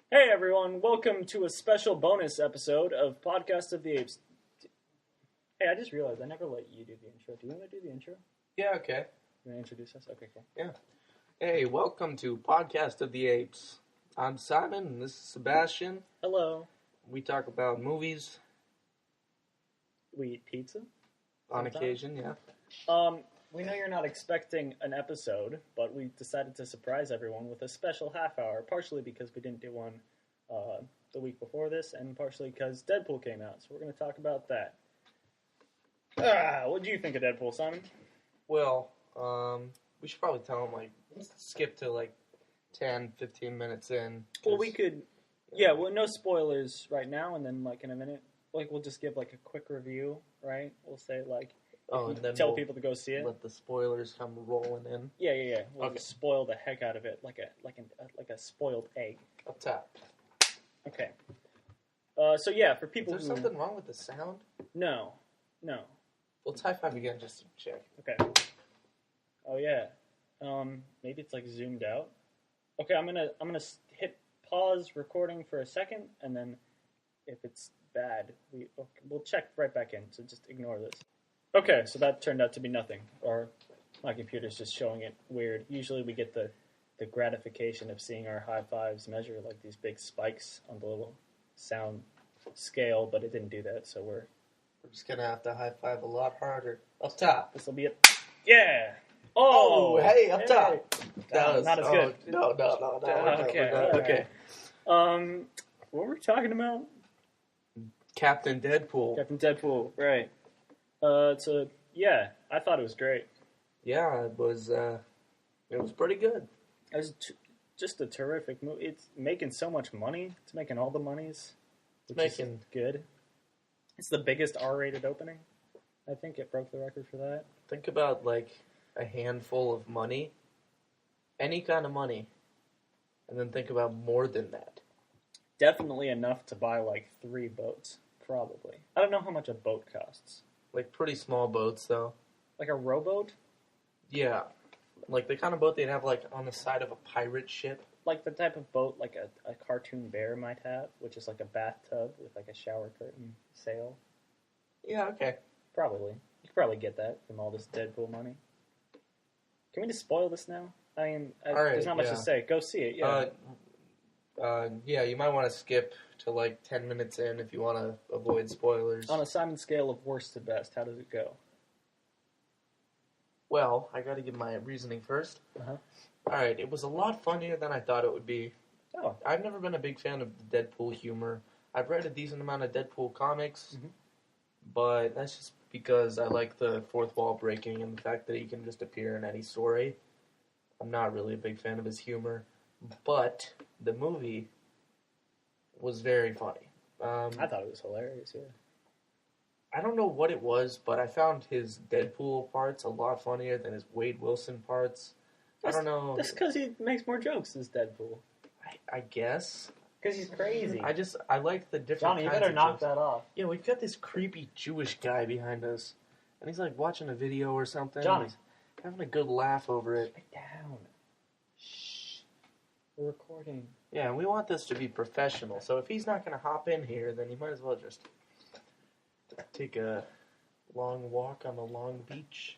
Hey everyone, welcome to a special bonus episode of Podcast of the Apes. Hey, I just realized I never let you do the intro. Do you want to do the intro? Yeah, okay. You want to introduce us? Okay, cool. Yeah. Hey, welcome to Podcast of the Apes. I'm Simon, and this is Sebastian. Hello. We talk about movies. We eat pizza? On occasion, yeah. We know you're not expecting an episode, but we decided to surprise everyone with a special half hour, partially because we didn't do one the week before this, and partially because Deadpool came out, so we're going to talk about that. What do you think of Deadpool, Simon? Well, we should probably tell them, skip to, 10, 15 minutes in. Well, we could... Yeah, well, no spoilers right now, and then, in a minute, we'll just give, a quick review, right? We'll say, and then tell people to go see it. Let the spoilers come rolling in. Yeah. We'll just spoil the heck out of it, like a spoiled egg. Up top. Okay. So yeah, for people Is there something wrong with the sound? No. Let's high five again just to check. Okay. Oh yeah. Maybe it's zoomed out. Okay, I'm gonna hit pause recording for a second, and then if it's bad, we'll check right back in. So just ignore this. Okay, so that turned out to be nothing, or my computer's just showing it weird. Usually we get the gratification of seeing our high fives measure these big spikes on the little sound scale, but it didn't do that, so we're just gonna have to high five a lot harder. Up top. This will be it. Yeah. Oh, hey, up top. Not as good. No. Okay. What were we talking about? Captain Deadpool. Right. So yeah, I thought it was great. Yeah, it was pretty good. It was just a terrific movie. It's making so much money. It's making all the monies. It's making good. It's the biggest R-rated opening. I think it broke the record for that. Think about a handful of money, any kind of money, and then think about more than that. Definitely enough to buy 3 boats, probably. I don't know how much a boat costs. Pretty small boats, though. Like a rowboat? Yeah. The kind of boat they'd have, on the side of a pirate ship. Like the type of boat a cartoon bear might have, which is a bathtub with a shower curtain sail. Yeah, okay. Probably. You could probably get that from all this Deadpool money. Can we just spoil this now? I mean, there's not much to say. Go see it, yeah. Yeah, you might want to skip to 10 minutes in if you want to avoid spoilers. On a Simon scale of worst to best, how does it go? Well, I got to give my reasoning first. Uh-huh. All right, it was a lot funnier than I thought it would be. Oh. I've never been a big fan of the Deadpool humor. I've read a decent amount of Deadpool comics, but that's just because I like the fourth wall breaking and the fact that he can just appear in any story. I'm not really a big fan of his humor, but the movie was very funny. I thought it was hilarious, yeah. I don't know what it was, but I found his Deadpool parts a lot funnier than his Wade Wilson parts. I don't know. That's because he makes more jokes as Deadpool. I guess. Because he's crazy. I like the different Johnny, you kinds better of knock jokes. that off. Yeah, we've got this creepy Jewish guy behind us. And he's watching a video or something. Johnny. He's having a good laugh over it. Sit down. Shh. We're recording. Yeah, and we want this to be professional. So if he's not going to hop in here, then he might as well just take a long walk on the long beach.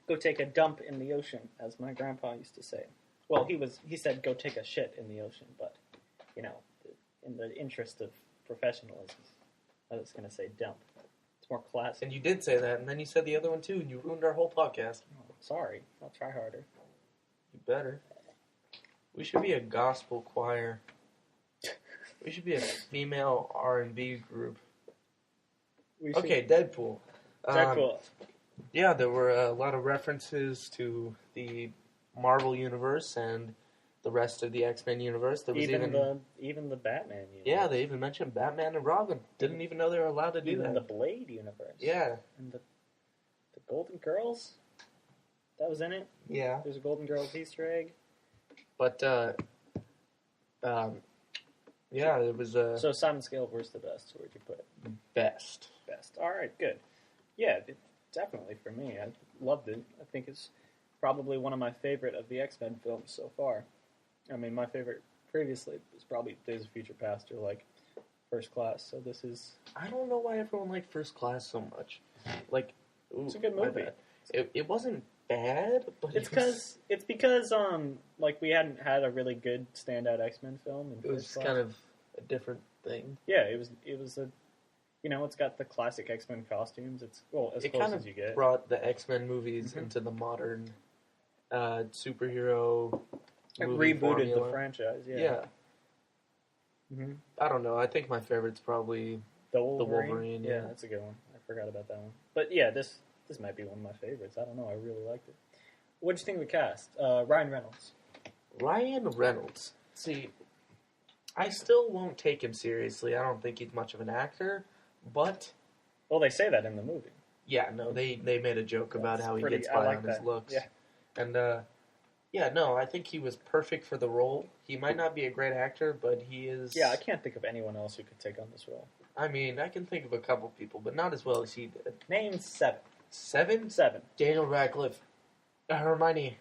Go take a dump in the ocean, as my grandpa used to say. Well, he said go take a shit in the ocean, but, in the interest of professionalism, I was going to say dump. It's more classic. And you did say that, and then you said the other one too, and you ruined our whole podcast. Oh, sorry. I'll try harder. You better. We should be a gospel choir. We should be a female R&B group. Okay, Deadpool. Deadpool. Yeah, there were a lot of references to the Marvel universe and the rest of the X-Men universe. There was even the Batman universe. Yeah, they even mentioned Batman and Robin. Didn't even know they were allowed to do that. Even the Blade universe. Yeah. And the Golden Girls. That was in it. Yeah. There's a Golden Girls Easter egg. But yeah, it was So Simon scale of worst to best. Where'd you put it? Best. All right, good. Yeah, definitely for me. I loved it. I think it's probably one of my favorite of the X-Men films so far. I mean, my favorite previously was probably Days of Future Past or like First Class. So this is. I don't know why everyone liked First Class so much. Like, ooh, It's a good movie. It wasn't bad, but it's because like we hadn't had a really good standout X-Men film. It was kind of a different thing. Yeah, it was a. It's got the classic X-Men costumes. It's as close as you get. It brought the X-Men movies into the modern superhero. It movie rebooted formula. the franchise. Yeah. Mm-hmm. I don't know. I think my favorite's probably the Wolverine. The Wolverine. Yeah, that's a good one. I forgot about that one. But yeah, this might be one of my favorites. I don't know. I really liked it. What'd you think of the cast? Ryan Reynolds. Ryan Reynolds. See, I still won't take him seriously. I don't think he's much of an actor, but... Well, they say that in the movie. Yeah, no, they made a joke about how he gets by on his looks. Yeah. And, I think he was perfect for the role. He might not be a great actor, but he is... Yeah, I can't think of anyone else who could take on this role. I mean, I can think of a couple people, but not as well as he did. Name 7. 7? 7. Daniel Radcliffe. Hermione.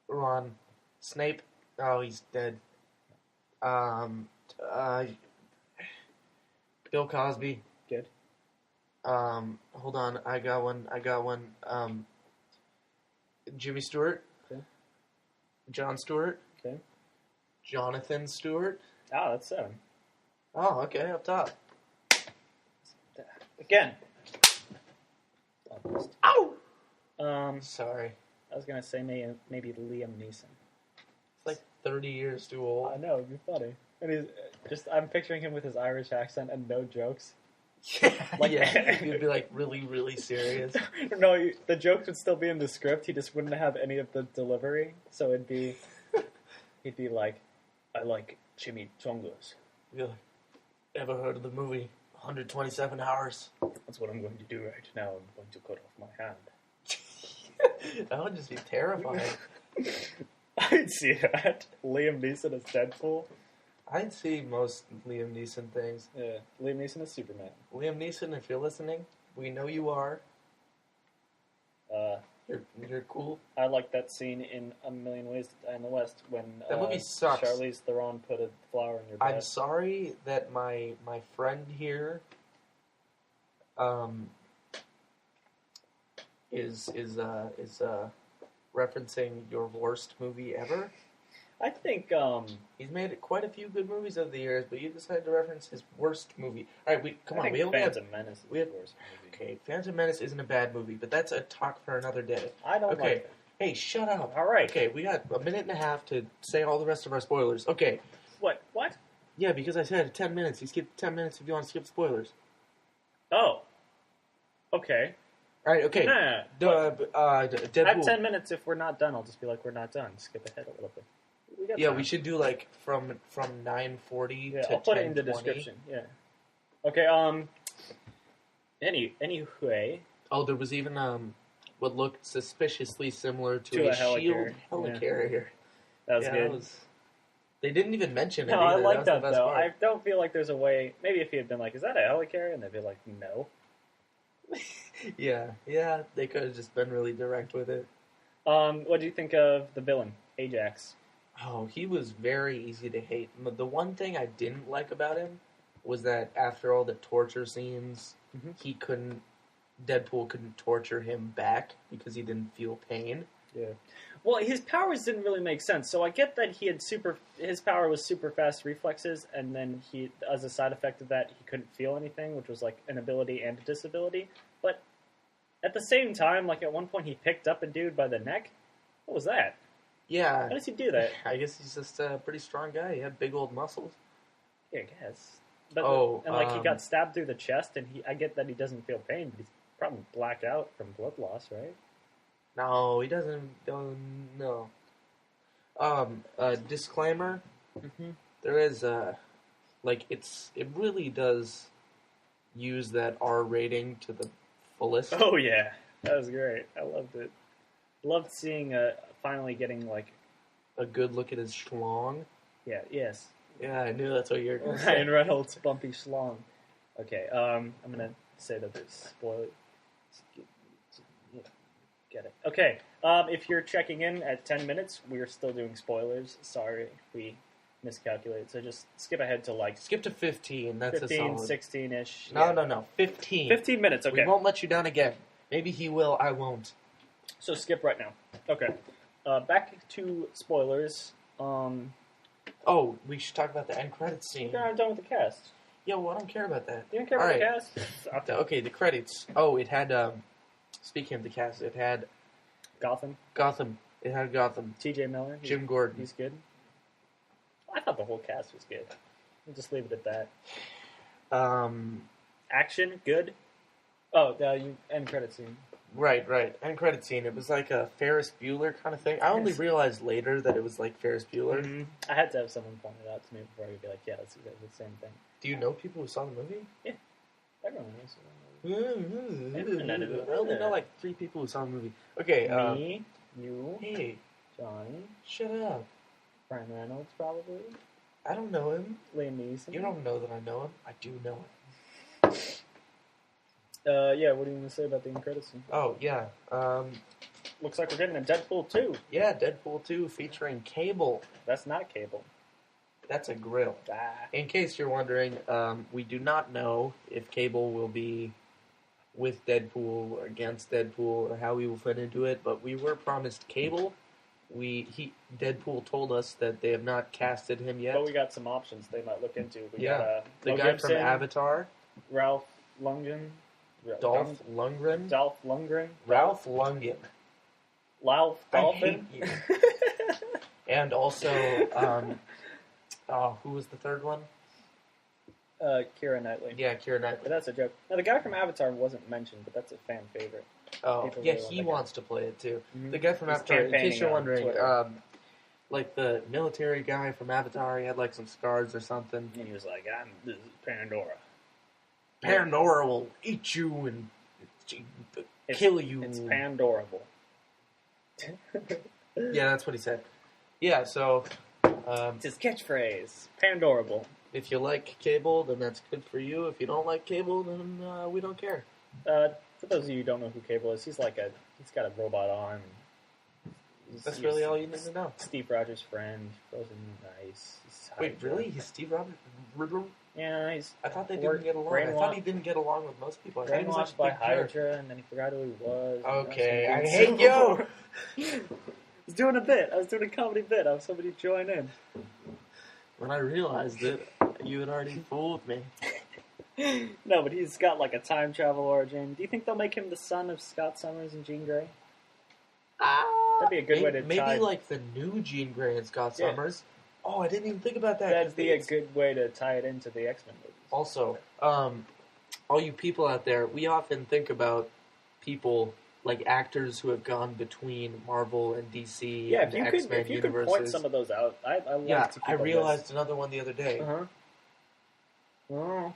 Ron. Snape. Oh, he's dead. Bill Cosby. Good. Hold on. I got one. Jimmy Stewart. Okay. Jon Stewart. Okay. Jonathan Stewart. Ah, that's 7. Oh, okay, up top. Again. Ow! Um, Sorry. I was gonna say maybe Liam Neeson. It's like 30 years too old. I know, it'd be funny. And I'm picturing him with his Irish accent and no jokes. Yeah, he'd be like really, really serious. No, the jokes would still be in the script. He just wouldn't have any of the delivery. So he'd be like, I like chimichangas. You'd be like, ever heard of the movie 127 Hours? That's what I'm going to do right now. I'm going to cut off my hand. That would just be terrifying. I'd see that. Liam Neeson as Deadpool. I'd see most Liam Neeson things. Yeah, Liam Neeson as Superman. Liam Neeson, if you're listening, we know you are. You're cool. I like that scene in A Million Ways to Die in the West when that movie sucks. Charlize Theron put a flower in your bed. I'm sorry that my friend here is referencing your worst movie ever. I think he's made quite a few good movies over the years, but you decided to reference his worst movie. All right, come on. We only Phantom Menace is his worst movie. Okay, Phantom Menace isn't a bad movie, but that's a talk for another day. I don't like it. Hey, shut up. All right. Okay, we got a minute and a half to say all the rest of our spoilers. Okay. What? Yeah, because I said 10 minutes. You skip 10 minutes if you want to skip spoilers. Oh. Okay. All right, okay. Nah. Deadpool. At 10 minutes, if we're not done, I'll just be like, we're not done. Skip ahead a little bit. We should do like from 9:40 to I'll put it in the 10:20. description. Yeah. Okay. Anyway. Oh, there was even what looked suspiciously similar to a shield helicarrier. That was good. They didn't even mention it. No, either. I like that though. Part. I don't feel like there's a way. Maybe if he had been like, "Is that a helicarrier?" and they'd be like, "No." Yeah. They could have just been really direct with it. What do you think of the villain, Ajax? Oh, he was very easy to hate. The one thing I didn't like about him was that after all the torture scenes, Deadpool couldn't torture him back because he didn't feel pain. Yeah. Well, his powers didn't really make sense. So I get that his power was super fast reflexes, and then as a side effect of that, he couldn't feel anything, which was like an ability and a disability. But at the same time, like at one point he picked up a dude by the neck. What was that? Yeah. How does he do that? I guess he's just a pretty strong guy. He had big old muscles. Yeah, I guess. But he got stabbed through the chest, and I get that he doesn't feel pain, but he's probably blacked out from blood loss, right? No, he doesn't. No. Disclaimer. Mm-hmm. There is it really does use that R rating to the fullest. Oh yeah, that was great. I loved it. Loved seeing finally getting like a good look at his schlong. Yeah. Yes. Yeah, I knew that's what you were going to say. Ryan Reynolds' bumpy schlong. Okay. I'm gonna say that there's spoiler. Get it. Okay. If you're checking in at 10 minutes, we're still doing spoilers. Sorry if we miscalculated. So just skip ahead to like Skip to 15. That's 15, a solid. 16-ish. No. 15. 15 minutes, okay. We won't let you down again. Maybe he will, I won't. So skip right now. Okay. Back to spoilers. Oh, we should talk about the end credits scene. Yeah, I'm done with the cast. Yo, well, I don't care about that. You don't care about the cast? Okay, the credits. Oh, it had, speaking of the cast, it had... Gotham. It had Gotham. T.J. Miller. Jim Gordon. He's good. I thought the whole cast was good. We'll just leave it at that. Action, good. Oh, the end credit scene. Right. End credit scene. It was like a Ferris Bueller kind of thing. I only realized later that it was like Ferris Bueller. Mm-hmm. I had to have someone point it out to me before I could be like, yeah, that's exactly the same thing. Do you know people who saw the movie? Yeah. Everyone knows. I only know like 3 people who saw the movie. Okay. Me, you, hey, Johnny, shut up. Ryan Reynolds, probably. I don't know him. Liam Neeson. You don't know that I know him. I do know him. Yeah, what do you want to say about the end credit scene? Oh, yeah. Looks like we're getting a Deadpool 2. Yeah, Deadpool 2 featuring Cable. That's not Cable. That's a grill. In case you're wondering, we do not know if Cable will be with Deadpool or against Deadpool or how he will fit into it, but we were promised Cable. Deadpool told us that they have not casted him yet. But we got some options they might look into. We got the Mel guy Gibson, from Avatar. Ralph Lundgren. Dolph Lundgren. Ralph Lundgren. Ralph Dolphin. I hate you. And also, who was the third one? Keira Knightley. Yeah, Keira Knightley. But that's a joke. Now, the guy from Avatar wasn't mentioned, but that's a fan favorite. Oh, People yeah, really he wants to play it too. Mm-hmm. The guy from He's Avatar, in case you're wondering, Twitter. like the military guy from Avatar, he had like some scars or something. And he was like, this is Pandora. Pandora will eat you and kill you. It's Pandorable. Yeah, that's what he said. Yeah, so... it's his catchphrase. Pandorable. If you like Cable, then that's good for you. If you don't like Cable, then we don't care. For those of you who don't know who Cable is, he's got a robot arm. That's really all you need to know. Steve Rogers' friend, frozen ice. Wait, really? He's Steve Rogers? Yeah, he's. I thought they didn't get along. I thought he didn't get along with most people. Brainwashed by Hydra, and then he forgot who he was. Okay, I hate you! I was doing a bit. I was doing a comedy bit. I was hoping you'd join in. When I realized it, you had already fooled me. No, but he's got like a time travel origin. Do you think they'll make him the son of Scott Summers and Jean Grey? That'd be a good way to maybe like the new Jean Grey and Scott Summers. Oh, I didn't even think about that. That'd be a good way to tie it into the X-Men movies. Also, all you people out there, we often think about people like actors who have gone between Marvel and DC and the X-Men if you universes. could point some of those out, I love to keep I realized another one the other day. Oh.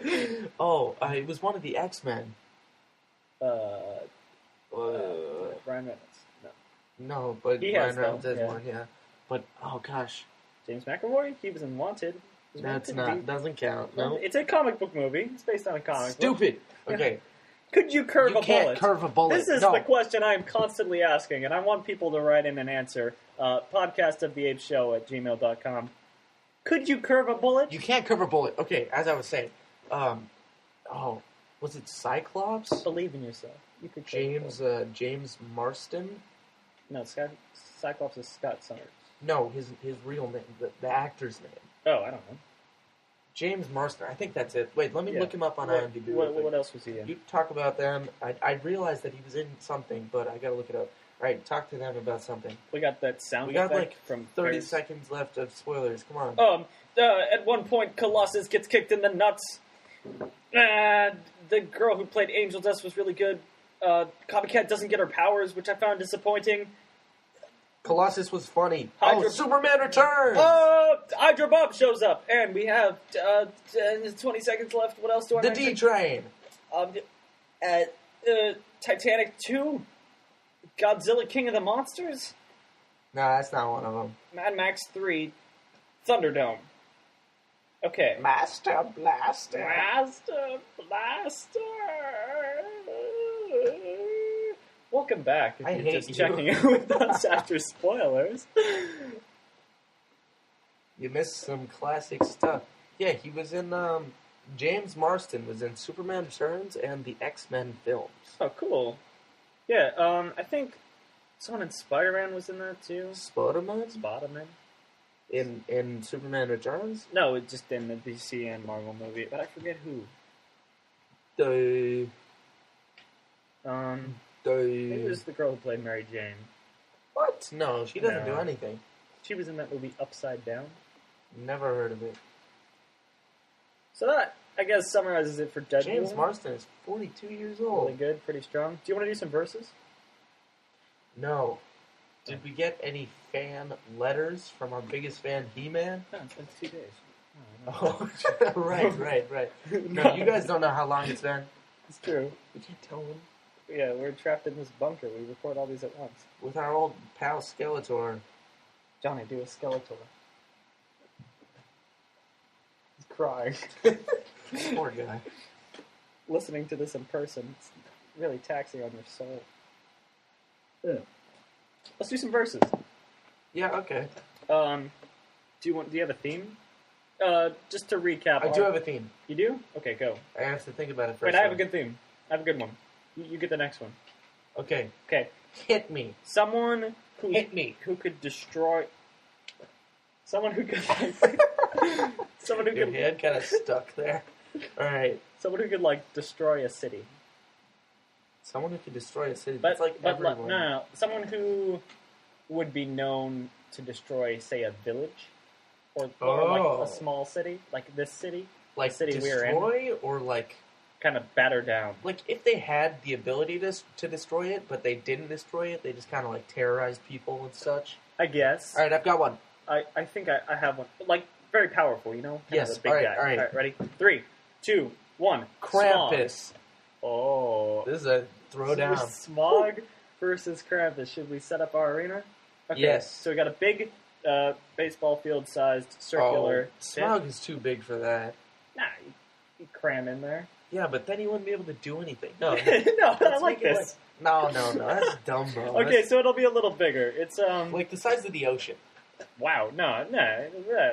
It was one of the X-Men. Ryan Reynolds. No, but Ryan Reynolds has one, yeah. But, oh gosh. James McAvoy? He was in Wanted. Doesn't count, no. It's a comic book movie. It's based on a comic book. Stupid! Okay. Could you curve a bullet? You can't curve a bullet. This is the question I am constantly asking, and I want people to write in an answer. podcastoftheapeshow@gmail.com. Could you curve a bullet? You can't curve a bullet. Okay, as I was saying. Was it Cyclops? Believe in yourself. You could James Marston? No, Cyclops is Scott Summers. No, his real name, the actor's name. Oh, I don't know. James Marston. I think that's it. Wait, let me look him up on IMDb. What else was he in? You talk about them. I realized that he was in something, but I gotta look it up. All right, talk to them about something. We got that sound We got effect like from 30 seconds left of spoilers. Come on. At one point, Colossus gets kicked in the nuts. The girl who played Angel Dust was really good. Copycat doesn't get her powers, which I found disappointing. Colossus was funny. Hydra... Superman returns! Hydra Bob shows up, and we have 20 seconds left. What else do I mention? The D-Train! Titanic 2? Godzilla King of the Monsters? Nah, that's not one of them. Mad Max 3, Thunderdome. Okay. Master Blaster. Master Blaster. welcome back. If I you're hate just you. checking in with us after spoilers. You missed some classic stuff. Yeah, he was in, James Marsden was in Superman Returns and the X-Men films. Oh, cool. Yeah, I think someone in Spider-Man was in that too. Spider-Man? Spider-Man? In Superman Returns? No, it just in the DC and Marvel movie, but I forget who. Maybe Maybe it was the girl who played Mary Jane. What? No, she doesn't No. do anything. She was in that movie Upside Down. Never heard of it. So that, I guess, summarizes it for Deadpool. James Marsden is 42 years old. Really good, pretty strong. Do you want to do some verses? No. Did we get any fan letters from our biggest fan, He-Man? No, it's been 2 days. Oh, right. No, you guys don't know how long it's been. It's true. We can't tell them. Yeah, we're trapped in this bunker. We record all these at once. With our old pal Skeletor. Johnny, do a Skeletor. He's crying. Poor guy. Listening to this in person, it's really taxing on your soul. Yeah. Let's do some verses. Yeah, okay. Do you have a theme? Just to recap. I do have a theme. You do? Okay, go. I have to think about it first. Wait, I have a good theme. I have a good one. You get the next one. Okay. Okay. Hit me. Someone who Hit me. Who could destroy. Someone who could. Someone who Your could. head kind of stuck there. All right. Someone who could destroy a city. Someone who could destroy a city. But That's like everyone. no. Someone who would be known to destroy, say, a village, or like a small city, like this city, Like city we're in. destroy or like. Kind of batter down. Like, if they had the ability to destroy it, but they didn't destroy it, they just kind of, terrorized people and such. I guess. Alright, I've got one. I think I have one. Very powerful, you know? Kind Yes, of a big alright, guy. alright. Alright, ready? 3, 2, 1. Krampus. Smog. Oh. This is a throwdown. So Smog versus Krampus. Should we set up our arena? Okay, Yes. So we got a big baseball field-sized circular pit. Smog is too big for that. Nah, you cram in there. Yeah, but then he wouldn't be able to do anything. No, No, I like make it this. No, that's dumb, bro. Okay, so it'll be a little bigger. It's Like the size of the ocean. wow, no.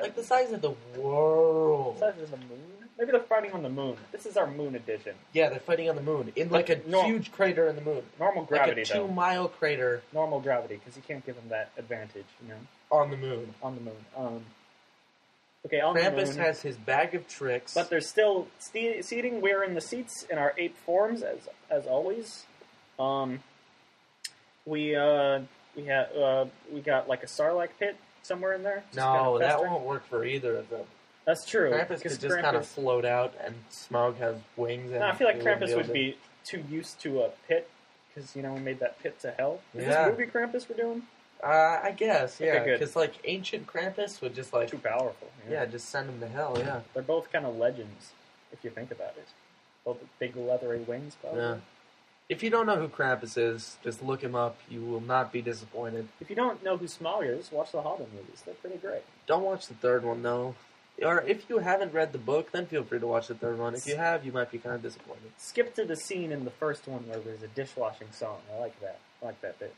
Like the size of the world. Size of the moon? Maybe they're fighting on the moon. This is our moon edition. Yeah, they're fighting on the moon. In like a huge crater in the moon. Normal gravity, like a 2-mile crater. Normal gravity, because you can't give them that advantage, you know? On the moon. On the moon. Okay, on Krampus the moon. has his bag of tricks. But there's still seating. We're in the seats in our ape forms, as always. We got like a Sarlacc pit somewhere in there. No, that won't work for either of them. That's true. Krampus could just kind of float out, and Smaug has wings. And I feel like Krampus would be too used to a pit, because, we made that pit to hell. Is this movie Krampus we're doing? I guess, yeah. Okay, good. Because, ancient Krampus would just, too powerful. Yeah, just send him to hell, yeah. They're both kind of legends, if you think about it. Both big leathery wings, probably. Yeah. If you don't know who Krampus is, just look him up. You will not be disappointed. If you don't know who Smaug is, watch the Hobbit movies. They're pretty great. Don't watch the third one, though. Or if you haven't read the book, then feel free to watch the third one. If you have, you might be kind of disappointed. Skip to the scene in the first one where there's a dishwashing song. I like that. I like that bit.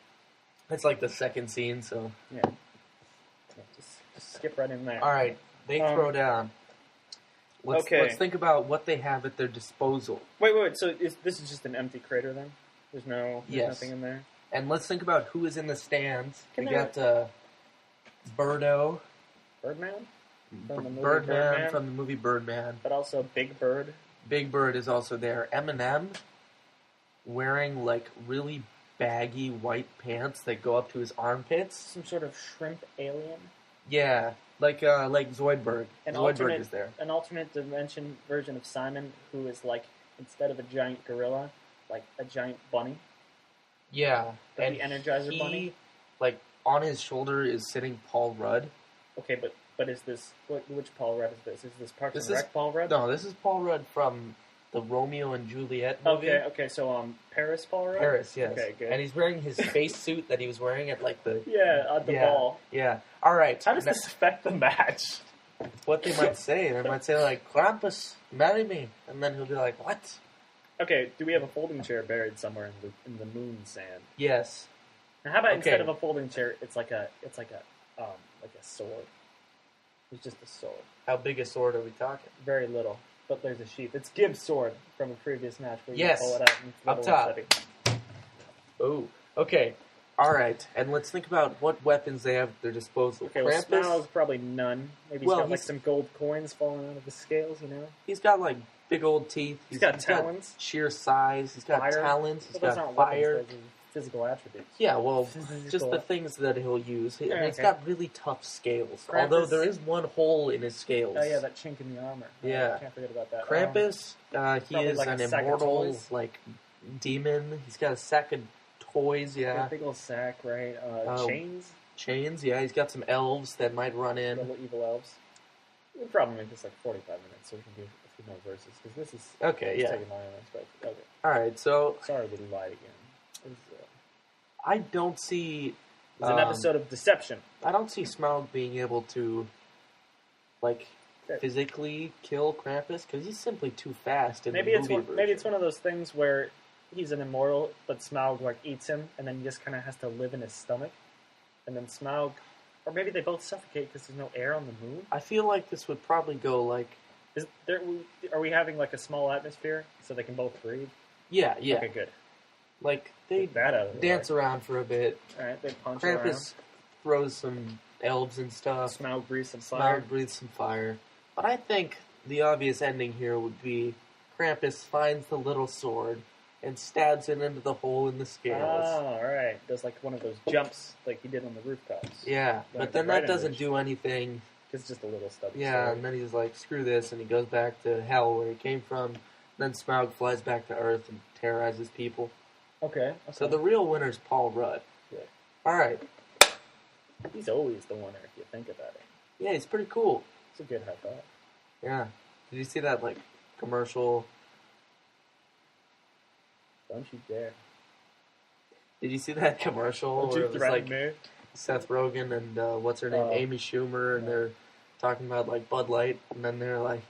It's like the second scene, so... Yeah. Just skip right in there. Alright, they throw down. Let's think about what they have at their disposal. Wait. So this is just an empty crater then? There's nothing in there? And let's think about who is in the stands. We got Birdo. Birdman? Birdman from the movie Birdman. But also Big Bird. Big Bird is also there. Eminem wearing really baggy white pants that go up to his armpits. Some sort of shrimp alien. Yeah, like Zoidberg. Zoidberg is there. An alternate dimension version of Simon, who is instead of a giant gorilla, a giant bunny. Yeah, and the Energizer Bunny. On his shoulder is sitting Paul Rudd. Okay, but is this which Paul Rudd is this? Is this Parks and Rec Paul Rudd? No, this is Paul Rudd from the Romeo and Juliet movie. Okay, so Paris Paul Rudd? Paris, yes. Okay, good. And he's wearing his space suit that he was wearing at the... Yeah, at the ball. Yeah. Alright. How does this affect the match? What they might say. They might say, Krampus, marry me. And then he'll be like, what? Okay, do we have a folding chair buried somewhere in the moon sand? Yes. Now, how about Okay. instead of a folding chair, it's like a sword. It's just a sword. How big a sword are we talking? Very little, but there's a sheath. It's Gibbs' sword from a previous match where you Yes. pull it out and it's Up little top. and steady. Oh, okay. All right, and let's think about what weapons they have at their disposal. Okay, well, Krampus, Smaug's probably none. Maybe he's got like some gold coins falling out of his scales, you know? he's got like big old teeth. He's got talons. Sheer size. He's got Fire. talons. He's Well, those got aren't fire. weapons, those are physical attributes. Yeah, well, Physical. just the things that he'll use. I mean, Okay. It's got really tough scales. Krampus. Although there is one hole in his scales. Oh yeah, that chink in the armor. Yeah. Can't forget about that. Krampus, he probably is like an a sack of immortal toys. like demon. He's got a sack of toys. Yeah, Yeah, big old sack, right? Chains, chains. Yeah, he's got some elves that might run in. little evil elves. We'll probably make this like 45 minutes so we can do a few more verses because this is Okay, yeah. taking longer than expected. Okay, All right, so sorry that he lied again. It was, I don't see. it was an episode of deception. I don't see Smaug being able to, like, physically kill Krampus because he's simply too fast in Maybe the it's movie one, version. maybe it's one of those things where he's an immortal, but Smaug like eats him, and then he just kind of has to live in his stomach, and then Smaug, or maybe they both suffocate because there's no air on the moon. I feel like this would probably go like. Is there? Are we having like a small atmosphere so they can both breathe? Yeah. Okay, good. Like they Get that out of the dance way. around for a bit. All right, they punch Krampus throws some elves and around. stuff. Smaug breathes some fire. Smaug breathes some fire. But I think the obvious ending here would be Krampus finds the little sword and stabs it into the hole in the scales. Oh, all right. Does like one of those jumps like he did on the rooftops. Yeah, Like but then right that doesn't image. do anything. It's just a little stubby. Yeah, sword. and then he's like, screw this, and he goes back to hell where he came from. Then Smaug flies back to Earth and terrorizes people. Okay. So the real winner's Paul Rudd. Yeah. All right. He's always the winner if you think about it. Yeah, he's pretty cool. It's a good high five. Yeah. Did you see that, like, commercial? Don't you dare. Did you see that commercial Don't where you it was threaten like me? Seth Rogen and what's her name, Oh. Amy Schumer, and they're talking about like Bud Light, and then they're like,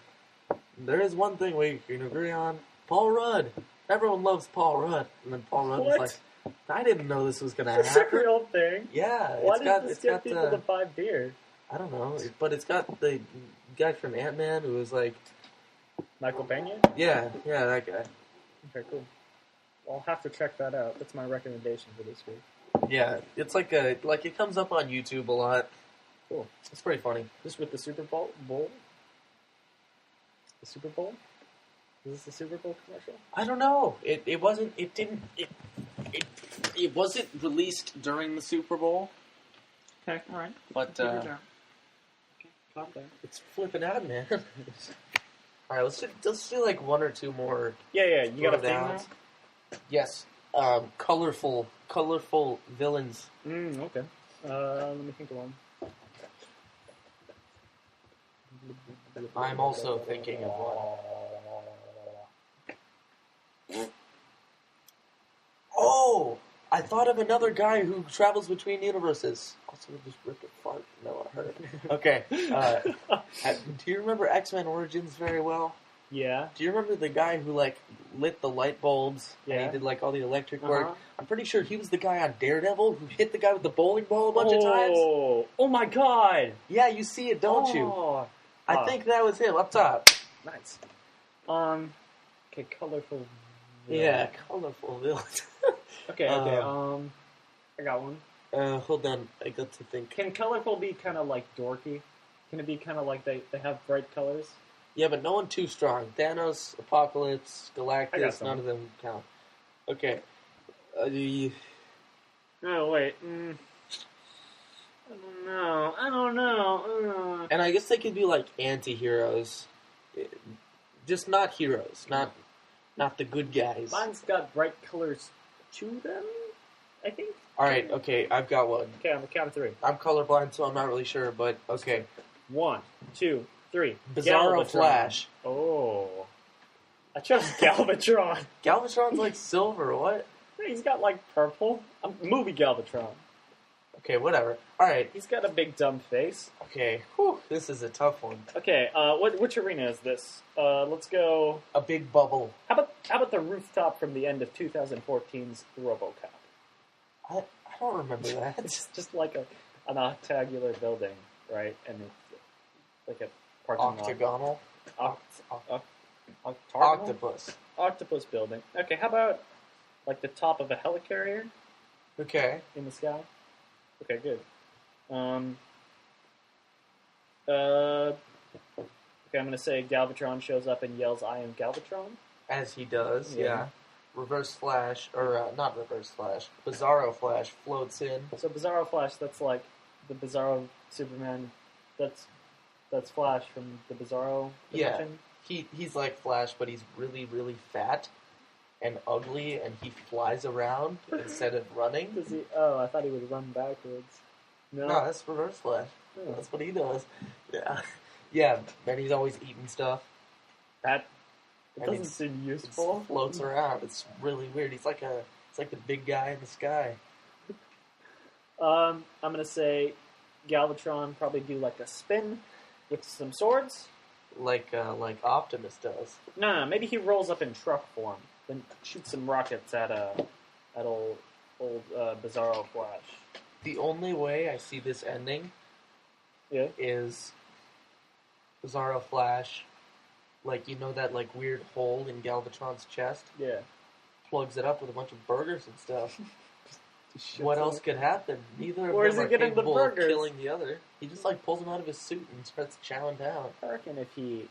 "There is one thing we can agree on: Paul Rudd. Everyone loves Paul Rudd." And then Paul Rudd was What? like, "I didn't know this was gonna It's a happen." real thing. Yeah, Why it's got does this it's get got people to buy beer? I don't know, but it's got the guy from Ant-Man who was like, Michael Pena? yeah, that guy. Okay, cool. Well, I'll have to check that out. That's my recommendation for this week. Yeah, it's like it comes up on YouTube a lot. Cool. It's pretty funny. This with the Super Bowl? The Super Bowl? Is this the Super Bowl commercial? I don't know. It wasn't released during the Super Bowl, Okay, alright. but Calm down. it's flipping out, man. All right, let's do like one or two more. Yeah, you got a theme now? throwdowns. Yes, colorful villains. Okay. Let me think of one. I'm also thinking of one. Oh, I thought of another guy who travels between universes. Also, just ripped a fart. No, I heard it. Okay. Do you remember X-Men Origins very well? Yeah. Do you remember the guy who like lit the light bulbs and Yeah. he did like all the electric work? I'm pretty sure he was the guy on Daredevil who hit the guy with the bowling ball a bunch of times. Oh my god! Yeah, you see it, don't you? Oh. I think that was him up top. Nice. Okay, colorful. Yeah, colorful villains. Okay. I got one. Hold on, I got to think. Can colorful be kind of like dorky? Can it be kind of like they have bright colors? Yeah, but no one too strong. Thanos, Apocalypse, I got Galactus, some. none of them count. Okay. Oh wait. I don't know. And I guess they could be like anti-heroes. Just not heroes. Not the good guys. Mine's got bright colors to them, I think. Alright, okay, I've got one. Okay, on the count of three. I'm colorblind, so I'm not really sure, but okay. 1, 2, 3. Bizarro Galvatron. Flash. Oh. I chose Galvatron. Galvatron's like silver, what? He's got like purple. Movie Galvatron. Okay, whatever. All right. He's got a big dumb face. Okay. Whew, this is a tough one. Okay, which arena is this? Let's go. A big bubble. How about the rooftop from the end of 2014's RoboCop? I don't remember that. It's just like an octagular building, right? And it's like a parking Octagonal. lot. Octopus. Octopus building. Okay, how about like the top of a helicarrier Okay. in the sky? Okay, good. Okay, I'm gonna say Galvatron shows up and yells, "I am Galvatron." As he does, Yeah. yeah. Reverse Flash, or not Reverse Flash, Bizarro Flash floats in. So Bizarro Flash, that's like the Bizarro Superman. That's Flash from the Bizarro Yeah. dimension. He's like Flash, but he's really, really fat and ugly, and he flies around instead of running. Does he? Oh, I thought he would run backwards. No, that's Reverse Flash. Oh. That's what he does. Yeah. Yeah, and he's always eating stuff. That it And doesn't he's- seem He useful. floats around. It's really weird. It's like the big guy in the sky. I'm gonna say Galvatron probably do like a spin with some swords. Like Optimus does. No, maybe he rolls up in truck form, then shoots some rockets at old Bizarro Flash. The only way I see this ending Yeah. is Bizarro Flash, like, you know that like weird hole in Galvatron's chest? Yeah. Plugs it up with a bunch of burgers and stuff. Shits What on else it. could happen? Neither of Where is them he are getting the capable of burgers? killing the other. He just like pulls them out of his suit and starts chowing down. I reckon if he.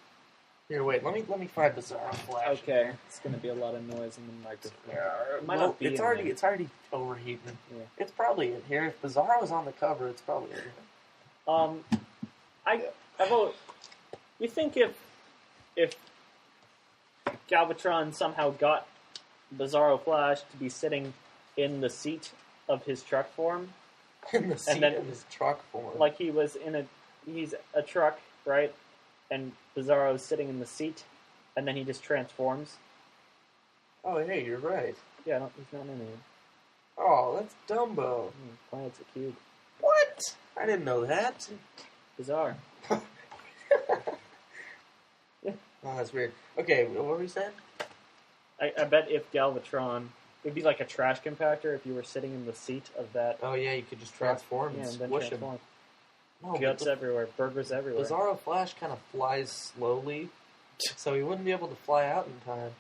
Here, wait, let me find Bizarro Flash. Okay, it's gonna be a lot of noise in the microphone. It might Well, not be. it's in already there. it's already overheating. Yeah. It's probably in here. If Bizarro was on the cover, it's probably in here. I vote. You think if Galvatron somehow got Bizarro Flash to be sitting in the seat of his truck form, In the seat then- of his truck form. like he's a truck, right? And Bizarro's sitting in the seat, and then he just transforms. Oh, hey, you're right. Yeah, he's not in it. Oh, that's Dumbo. Planet's a cube. What? I didn't know that. Bizarre. Oh, that's weird. Okay, what were we saying? I bet if Galvatron, it'd be like a trash compactor if you were sitting in the seat of that. Oh, yeah, you could just transform Yeah, and and then squish transform. him. No, but Guts everywhere, burgers everywhere. Bizarro Flash kind of flies slowly, so he wouldn't be able to fly out in time.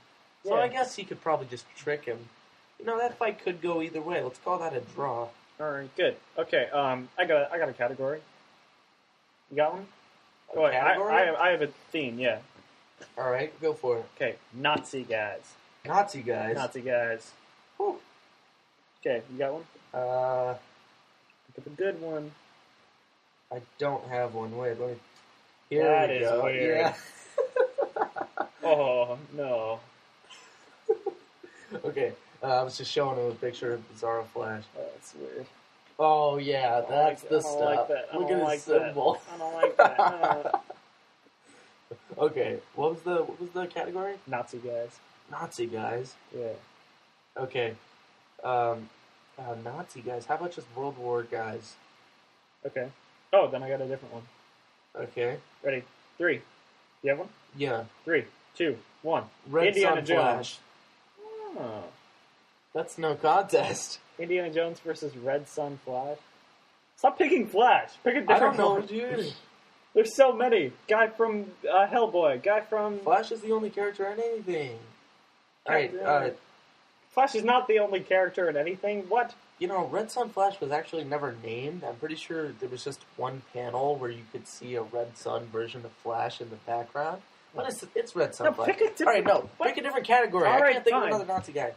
So Yeah. I guess he could probably just trick him. You know, that fight could go either way. Let's call that a draw. All right, good. Okay, I got a category. You got one? A Go ahead. category? I have a theme. Yeah. All right, go for it. Okay, Nazi guys. Nazi guys. Nazi guys. Whew. Okay, you got one? Think of a good one. I don't have one. Wait, let me. Here That we is go. weird. Yeah. Oh no, Okay, I was just showing him a picture of Bizarro Flash. that's weird. Oh yeah, that's the I don't stuff. like that. I Look don't at like his symbol. that. I don't like that. Okay, what was the category? Nazi guys. Nazi guys. Yeah. Okay, Nazi guys. How about just World War guys? Okay. Oh, then I got a different one. Okay. Ready? 3. You have one? Yeah. 3, 2, 1. Red Indiana Sun Jones. Flash. Oh. That's no contest. Indiana Jones versus Red Sun Flash. Stop picking Flash. Pick a I different don't know, one. dude. There's so many. Guy from Hellboy. Guy from Flash is the only character in anything. All right. Flash is not the only character in anything. What? You know, Red Sun Flash was actually never named. I'm pretty sure there was just one panel where you could see a Red Sun version of Flash in the background. But it's Red Sun No, Flash. pick a different- All right, no, what? pick a different category. All I right, can't think fine. of another Nazi guy.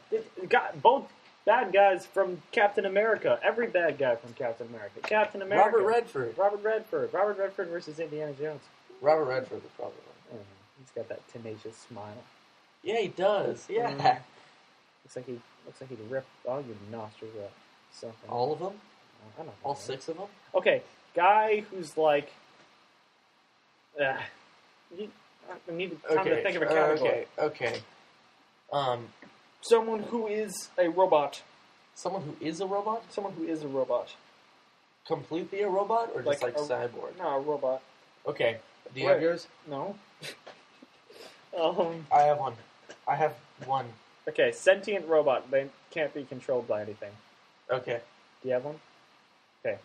Got both bad guys from Captain America. Every bad guy from Captain America. Captain America. Robert Redford. Robert Redford versus Indiana Jones. Robert Redford was probably one. He's got that tenacious smile. Yeah, he does. Yeah. Looks like he'd rip all your nostrils out. Something. All of them? I don't know. All 6 of them? Okay, guy who's like. I need time to think of a category. Okay. Someone who is a robot. Someone who is a robot? Someone who is a robot. completely a robot or just like a, cyborg? No, a robot. Okay. Do you have yours? No. I have one. I have one. Okay, sentient robot. They can't be controlled by anything. Okay. Do you have one? Okay.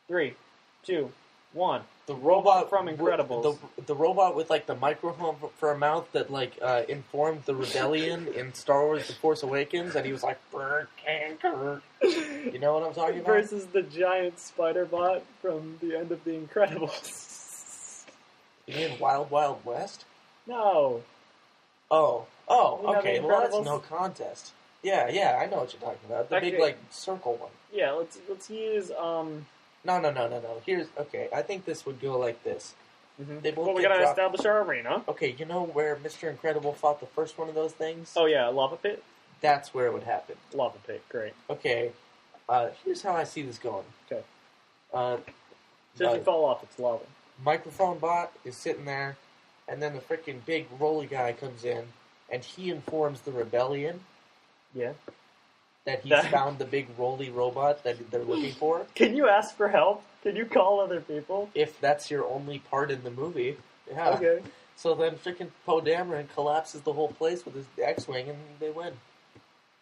3, 2, 1. The robot from Incredibles. The robot with like the microphone for a mouth that like informed the rebellion in Star Wars: The Force Awakens, and he was like, "Bird canker." You know what I'm talking about? Versus the giant spider bot from the end of The Incredibles. You mean Wild Wild West? No. Oh, You know okay. The Well, that's Incredibles? no contest. Yeah, I know what you're talking about. The big Okay. like circle one. Yeah, let's use No. Here's okay. I think this would go like this. They both Well, we get gotta dropped. establish our arena. Okay, you know where Mr. Incredible fought the first one of those things? Oh yeah, lava pit. That's where it would happen. Lava pit, great. Okay, here's how I see this going. Okay. Uh, So if you fall off, it's lava. microphone bot is sitting there, and then the freaking big roly guy comes in, and he informs the rebellion Yeah. that he's found the big roly robot that they're looking for. Can you ask for help? Can you call other people? If that's your only part in the movie, yeah. Okay. So then freaking Poe Dameron collapses the whole place with his X-wing, and they win.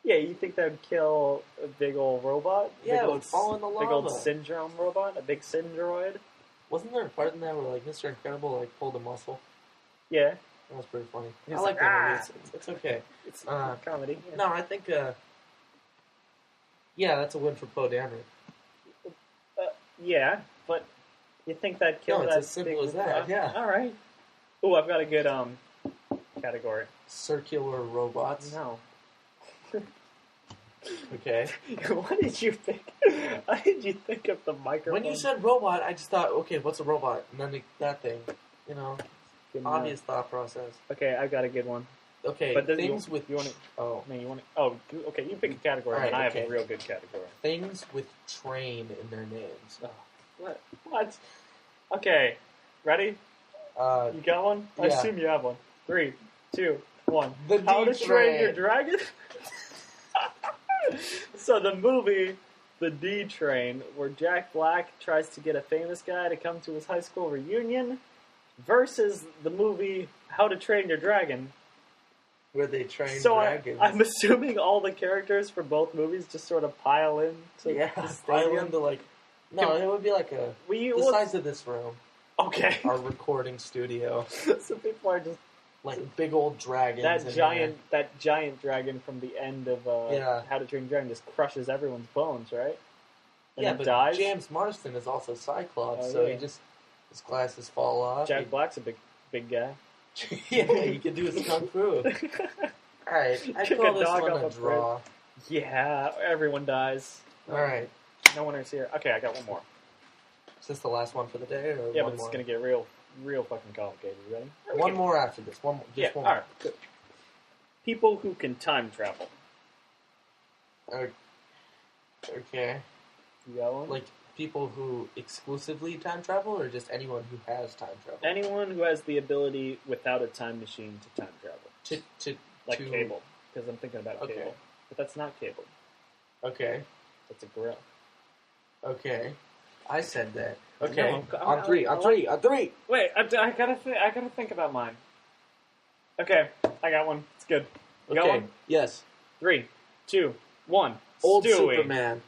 Yeah, you think that would kill a big old robot? Yeah, big it old, would fall in the Big old lava. syndrome robot? A big syndroid? Wasn't there a part in that where like Mr. Incredible like pulled a muscle? Yeah. That was pretty funny. He's I like like, that movie. "Ah!" It's okay. It's comedy. Yeah. No, I think yeah, that's a win for Poe Dameron. Yeah, but you think that'd kill No, it's that as simple big as that, robot? yeah. Alright. Ooh, I've got a good category. Circular robots. No. Okay. What did you think? How did you think of the microphone? When you said robot, I just thought, okay, what's a robot? And then that thing, you know, Good obvious thought process. Okay, I've got a good one. Okay, But then things you with want to. oh Man, you want to? Oh, okay. You pick a category, Alright, and I have okay. a real good category. things with train in their names. Oh, what? What? Okay, ready? You got one? I Yeah. assume you have one. 3, 2, 1. The How to D Train Your Train. Dragon? So the movie, The D Train, where Jack Black tries to get a famous guy to come to his high school reunion, versus the movie How to Train Your Dragon. Where they train So dragons. I'm assuming all the characters for both movies just sort of pile in to yeah, the pile stadium. into like no, it would be like the Well, size of this room, okay. our recording studio, So people are just like big old dragons. that giant dragon from the end of Yeah. How to Train Your Dragon just crushes everyone's bones, right? And yeah, it but dies. James Marsden is also Cyclops, Oh, so yeah. his glasses fall off. Jack Black's a big guy. Yeah, he can do his kung fu. Alright, I Kick call a this dog one off a a draw. Yeah, everyone dies. Alright, No winners here. Okay, I got one more. is this the last one for the day, or Yeah, one but it's more? gonna get real fucking complicated. You ready? One more after this. One more. Yeah. Just one All right. Good. People who can time travel. more. Okay. You got one? Like people who exclusively time travel, or just anyone who has time travel? Anyone who has the ability without a time machine to time travel, like to Cable, because I'm thinking about Okay. Cable, but that's not Cable. Okay. That's a gorilla. Okay. I said that. Okay. No, on three. Wait, I gotta think about mine. Okay, I got one. It's good. You got Okay. one? Yes. 3, 2, 1. Old Stewie. Superman.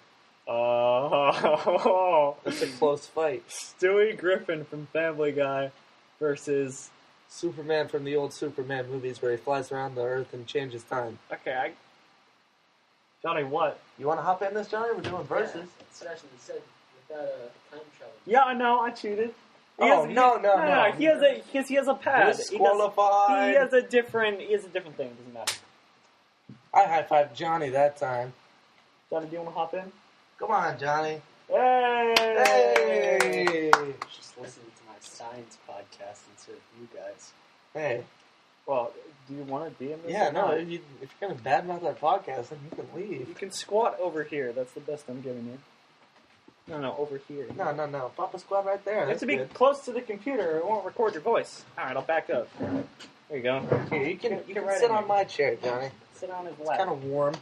Oh, That's a close fight. Stewie Griffin from Family Guy versus. Superman from the old Superman movies where he flies around the Earth and changes time. Okay, Johnny, what? You want to hop in this, Johnny? We're doing verses. It's actually said without a time travel. Yeah, I know. I cheated. No. He has a pad. Disqualified. He has a different thing. Doesn't matter. I high-fived Johnny that time. Johnny, do you want to hop in? Come on, Johnny. Hey! Hey! Just listening to my science podcast instead of you guys. Hey. Well, do you want to be in this? Yeah, or no, not? if you're going to badmouth our podcast, then you can leave. You can squat over here. That's the best I'm giving you. No, over here. No. Papa squat right there. You have That's to be good. close to the computer or it won't record your voice. Alright, I'll back up. There you go. Here, you can right sit in on here. my chair, Johnny. Sit on his It's lap. kind of warm.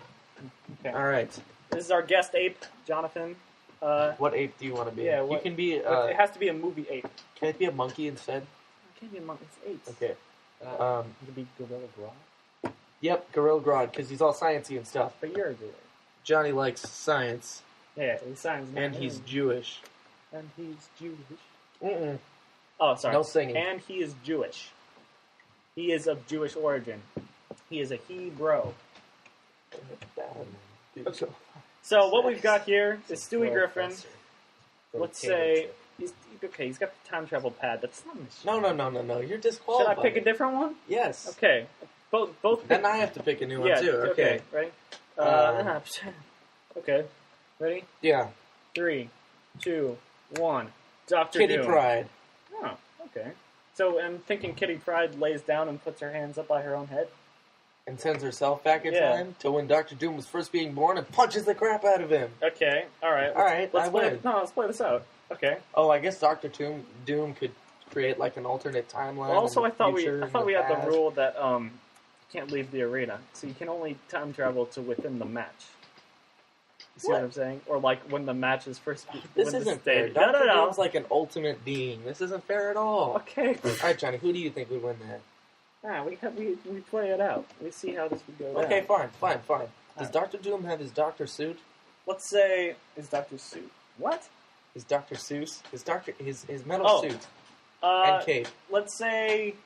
Okay. All right. This is our guest ape, Jonathan. What ape do you want to be? Yeah, you can be. it has to be a movie ape. Can it be a monkey instead? It can't be a monkey. It's apes. Okay. It could be Gorilla Grodd. Yep, Gorilla Grodd, because he's all sciencey and stuff. But you're a gorilla. Johnny likes science. Yeah, he's science. And he's Jewish. And he's Jewish. Mm-mm. Oh, sorry. No singing. And he is Jewish. He is of Jewish origin. He is a Hebrew. So what we've got here is Stewie Griffin. Let's say he's got the time travel pad. That's not No. You're disqualified. Should I pick a different one? Yes. Okay. Both. Then I have to pick a new one too. Okay. Ready? Okay. Ready? Yeah. 3, 2, 1. Dr. Kitty Doom. Pryde. Oh, okay. So I'm thinking Kitty Pryde lays down and puts her hands up by her own head. And sends herself back in time to when Dr. Doom was first being born and punches the crap out of him. Okay. All right. Let's play this out. Okay. Oh, I guess Dr. Doom could create like an alternate timeline. Well, also, I thought we had past. the rule that you can't leave the arena, so you can only time travel to within the match. You see what I'm saying? Or like when the match is first. This isn't fair. Dr. Doom's like an ultimate being. This isn't fair at all. Okay. All right, Johnny. Who do you think would win that? We play it out. We see how this would go down. Okay, fine. Does Dr. Doom have his Dr. suit? Let's say his Dr. Suit. What? His Dr. Seuss? His metal suit and cape. Let's say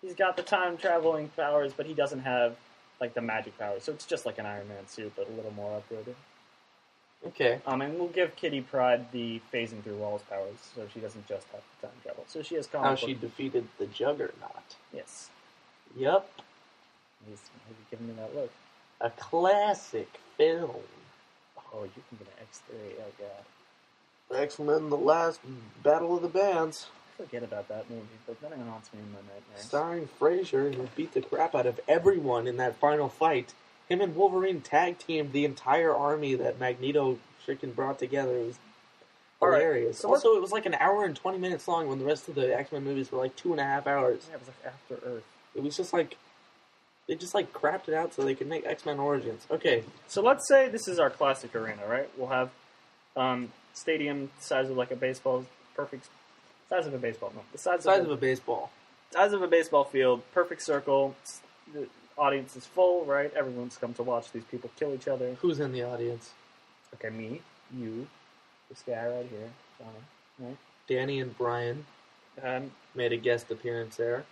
he's got the time traveling powers, but he doesn't have like the magic powers. So it's just like an Iron Man suit, but a little more upgraded. Okay. And we'll give Kitty Pryde the phasing through walls powers, so she doesn't just have the time travel. So she has How she defeated the Juggernaut. Yes. Yep. He's giving me that look. A classic film. Oh, you're thinking of X3. Oh, God. X-Men: The Last Battle of the Bands. Forget about that movie, but then it haunts me in my nightmares. Starring Fraser, who beat the crap out of everyone in that final fight. Him and Wolverine tag teamed the entire army that Magneto freaking brought together. It was hilarious. So also, it was like an hour and 20 minutes long when the rest of the X-Men movies were like 2.5 hours. Yeah, it was like After Earth. It was just like... They just like crapped it out so they could make X-Men Origins. Okay. So let's say this is our classic arena, right? We'll have stadium size of like a baseball, perfect size of a baseball. No, the size of a baseball. Size of a baseball field, perfect circle. The audience is full, right? Everyone's come to watch these people kill each other. Who's in the audience? Okay, me, you, this guy right here, Johnny, right? Danny and Brian made a guest appearance there.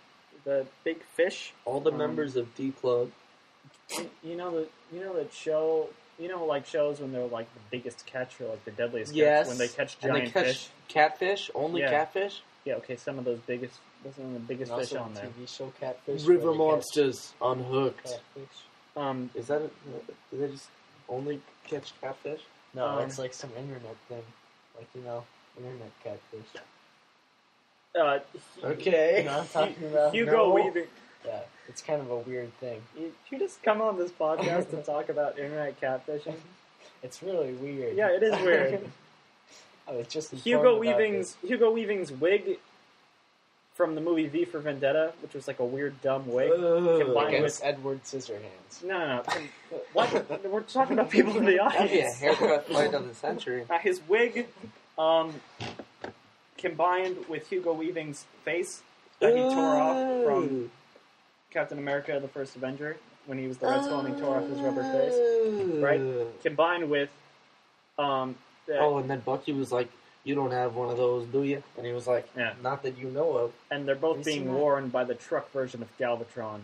The Big Fish. All the members of D Club. You know that show. You know, like shows when they're like the biggest catch or like the deadliest yes. catch when they catch and giant they catch fish. Catfish, only catfish. Yeah, okay. Some of those biggest, some of the biggest fish on there. TV show Catfish. River Monsters Unhooked. Catfish. Is that? Do they just only catch catfish? No, it's like some internet thing, like internet catfish. Okay. You know what I'm talking about? Hugo Weaving. Yeah, it's kind of a weird thing. You just come on this podcast to talk about internet catfishing? It's really weird. Yeah, it is weird. It's just Hugo Weaving's wig from the movie V for Vendetta, which was like a weird dumb wig, combined against with Edward Scissorhands. No. What? We're talking about people in the audience. That'd be a haircut fight of the century. His wig, combined with Hugo Weaving's face that he tore off from Captain America: The First Avenger when he was the Red Skull and he tore off his rubber face, right? Combined with, and then Bucky was like, "You don't have one of those, do you?" And he was like, Yeah. "Not that you know of." And they're both being worn by the truck version of Galvatron,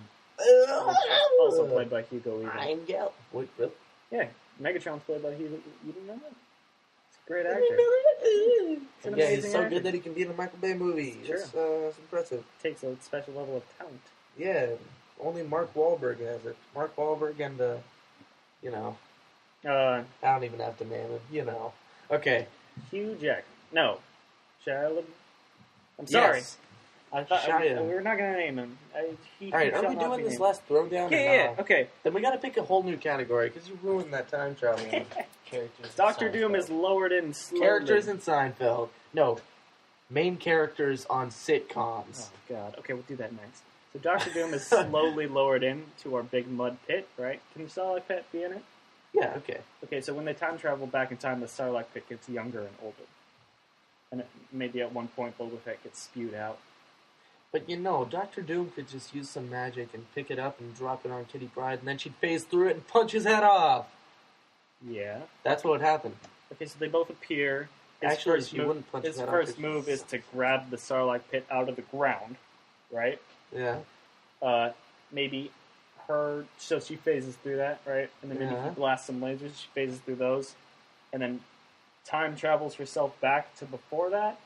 also played by Hugo Weaving. I'm Gal. Wait, really? Yeah, Megatron's played by Hugo. You didn't know that? He's a great actor. Yeah, he's so good that he can be in a Michael Bay movie. Sure. It's impressive. Takes a special level of talent. Yeah, only Mark Wahlberg has it. Mark Wahlberg and, I don't even have to name him, Okay. Hugh Jack. No. Shia I'm sorry. Yes. I thought Shia. we were not going to name him. Alright, are we doing this last throwdown? Yeah, okay. Then we gotta pick a whole new category, because you ruined that time travel. Characters. Dr. Doom is lowered in slowly. Characters in Seinfeld. No. Main characters on sitcoms. Oh, God. Okay, we'll do that next. So Dr. Doom is slowly lowered in to our big mud pit, right? Can the Sarlacc pit be in it? Yeah, okay. Okay, so when they time travel back in time, the Sarlacc pit gets younger and older. And maybe at one point Boba Fett gets spewed out. But Doctor Doom could just use some magic and pick it up and drop it on Kitty Pryde, and then she'd phase through it and punch his head off. Yeah. That's what would happen. Okay, so they both appear. Actually, she wouldn't punch his his head off. first move is to grab the Sarlacc pit out of the ground, right? Yeah. Maybe her, so she phases through that, right? And then maybe he blasts some lasers, she phases through those, and then time travels herself back to before that,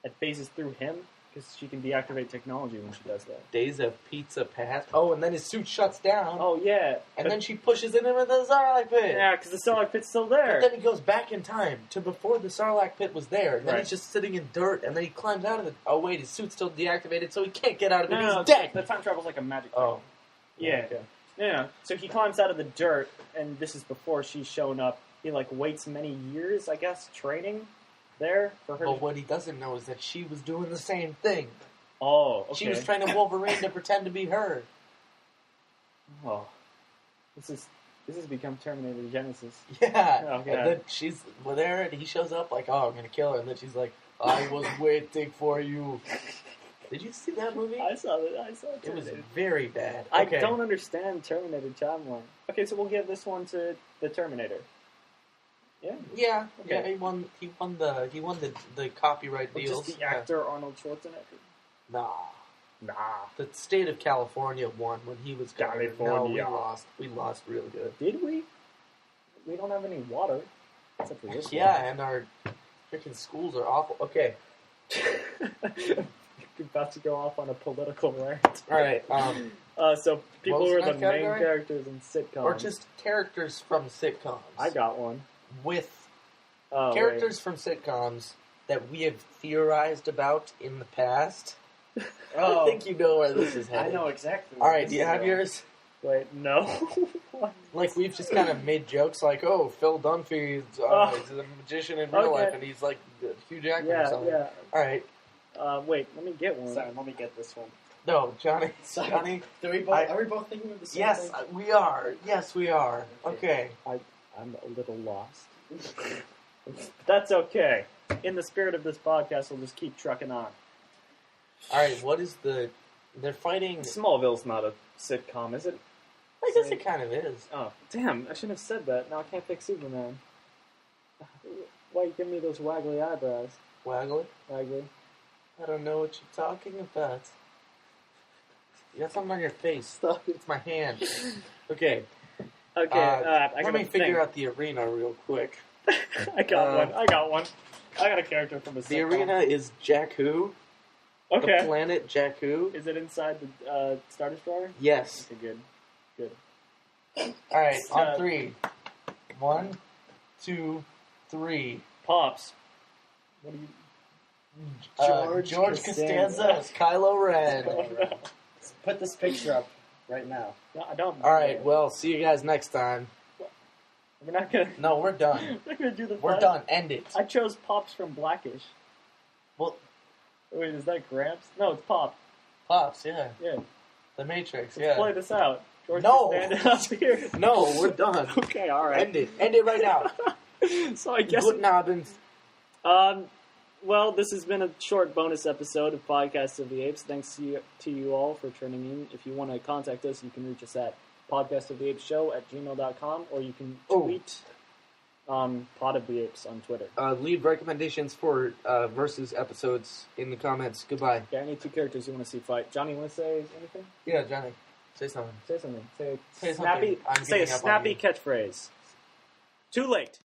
and phases through him, because she can deactivate technology when she does that. Days of Pizza Past. Oh, and then his suit shuts down. Oh, yeah. And then she pushes it into the Sarlacc pit. Yeah, because the Sarlacc pit's still there. But then he goes back in time to before the Sarlacc pit was there. And then he's just sitting in dirt, and then he climbs out of it. Oh, wait, his suit's still deactivated, so he can't get out of it. He's dead. The time travel's like a magic thing. Oh. Yeah. Okay. Yeah. So he climbs out of the dirt, and this is before she's shown up. He, waits many years, I guess, training there for her. But what he doesn't know is that she was doing the same thing. Oh, okay. She was trying to Wolverine to pretend to be her. Oh. This has become Terminator Genesis. Yeah. Oh, God. And then she's there, and he shows up like, oh, I'm going to kill her. And then she's like, I was waiting for you. Did you see that movie? I saw it. It was very bad. Okay. I don't understand Terminator timeline. Okay, so we'll give this one to the Terminator. Yeah. Yeah. Okay. Yeah. He won the copyright deals. Just the actor Arnold Schwarzenegger. Nah. The state of California won when he was governor. California. No, we lost real good. Did we? We don't have any water except for this. Yeah, and our freaking schools are awful. Okay. You're about to go off on a political rant. All right. So people who are the main characters in sitcoms, or just characters from sitcoms. I got one. With characters from sitcoms that we have theorized about in the past. I think you know where this is headed. I know exactly. All right, do you have yours? Wait, no. Like, we've just kind of made jokes like, oh, Phil Dunphy is a magician in real life, and he's like Hugh Jackman or something. Yeah. All right. Wait, let me get one. Sorry, let me get this one. No, Johnny. Sorry. Johnny. Are we both thinking of the same yes, thing? we are. Yes, we are. Okay. I'm a little lost. That's okay. In the spirit of this podcast, we'll just keep trucking on. All right, what is they're fighting... Smallville's not a sitcom, is it? I guess it kind of is. Oh, damn, I shouldn't have said that. Now I can't pick Superman. Why you give me those waggly eyebrows? Waggly? Waggly. I don't know what you're talking about. You got something on your face. Stop. It's my hand. Okay. Okay, let me figure out the arena real quick. I got one. I got a character from a sitcom. The arena is Jakku. Okay. The planet Jakku. Is it inside the Star Destroyer? Yes. Okay, good. All right, on three. 1, 2, 3. Pops. What do you... George Costanza as Kylo Ren. Oh, no. Put this picture up right now. No, I don't. All right, well, see you guys next time. We're not gonna... No, we're done. We're not gonna do the We're done. End it. I chose Pops from Blackish. Well... Wait, is that Gramps? No, it's Pop. Pops, yeah. Yeah. The Matrix, Let's play this out. George No! Costanza up here. No, we're done. Okay, alright. End it. End it right now. So I guess... Good Nobbins. Well, this has been a short bonus episode of Podcast of the Apes. Thanks to you all for tuning in. If you want to contact us, you can reach us at podcastoftheapesshow@gmail.com, or you can tweet Pod of the Apes on Twitter. Leave recommendations for versus episodes in the comments. Goodbye. Yeah, any two characters you want to see fight. Johnny, you want to say anything? Yeah, Johnny. Say something. Say something. Say Say snappy. something. I'm Say a giving up on snappy you. catchphrase. Too late.